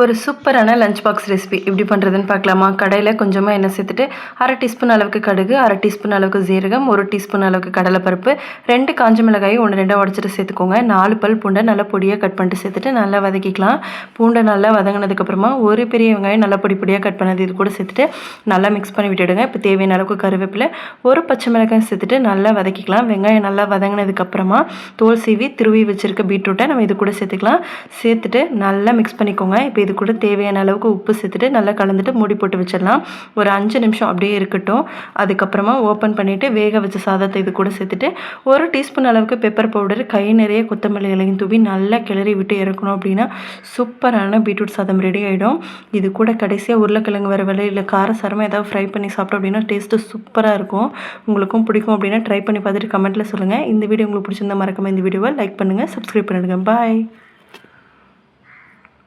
ஒரு சூப்பரான lunch box recipe எப்படி பண்ணுறதுன்னு பார்க்கலாமா? கடையில் கொஞ்சமாக எண்ணெய் சேர்த்துட்டு 1/2 டீஸ்பூன் அளவுக்கு கடுகு, 1/2 டீஸ்பூன் அளவுக்கு ஜீரகம், 1 டீஸ்பூன் அளவுக்கு கடலைப்பருப்பு, 2 காஞ்ச மிளகாய் 1 2 உடச்சிட்டு சேர்த்துக்கோங்க. 4 பல் பூண்டை நல்லா பொடியாக கட் பண்ணிட்டு சேர்த்துட்டு நல்லா வதக்கிக்கலாம். பூண்டை நல்லா வதங்கினதுக்கப்புறமா ஒரு பெரிய வெங்காயம் நல்லா பொடியாக கட் பண்ணது இது கூட சேர்த்துட்டு நல்லா மிக்ஸ் பண்ணி விட்டுடுங்க. இப்போ தேவையான அளவுக்கு கருவேப்பிலை, ஒரு பச்சை மிளகாய் சேர்த்துட்டு நல்லா வதக்கிக்கலாம். வெங்காயம் நல்லா வதங்கினதுக்கப்புறமா தோல் சீவி துருவி வச்சுருக்க பீட்ரூட்டை நம்ம இது கூட சேர்த்துக்கலாம். சேர்த்துட்டு நல்லா மிக்ஸ் பண்ணிக்கோங்க. இப்போ இது கூட தேவையான அளவுக்கு உப்பு சேர்த்துட்டு நல்லா கலந்துட்டு மூடி போட்டு வச்சிடலாம். ஒரு 5 நிமிஷம் அப்படியே இருக்கட்டும். அதுக்கப்புறமா ஓப்பன் பண்ணிவிட்டு வேக வச்ச சாதத்தை இது கூட சேர்த்துட்டு 1 டீஸ்பூன் அளவுக்கு பெப்பர் பவுடர், கை நிறைய கொத்தமல்லி இலையும் தூவி நல்லா கிளறி விட்டு இறக்கணும். அப்படின்னா சூப்பரான பீட்ரூட் சாதம் ரெடி ஆகிடும். இது கூட கடைசியாக உருளைக்கிழங்கு வறுவல் இல்லை காரசாரமாக ஏதாவது ஃப்ரை பண்ணி சாப்பிட்டோம் அப்படின்னா டேஸ்ட்டு சூப்பராக இருக்கும். உங்களுக்கும் பிடிக்கும் அப்படின்னா ட்ரை பண்ணி பார்த்துட்டு கமெண்ட்டில் சொல்லுங்கள். இந்த வீடியோ உங்களுக்கு பிடிச்சிருந்தா மறக்காம இந்த வீடியோவை லைக் பண்ணுங்கள், சப்ஸ்கிரைப் பண்ணிடுங்க. பாய்.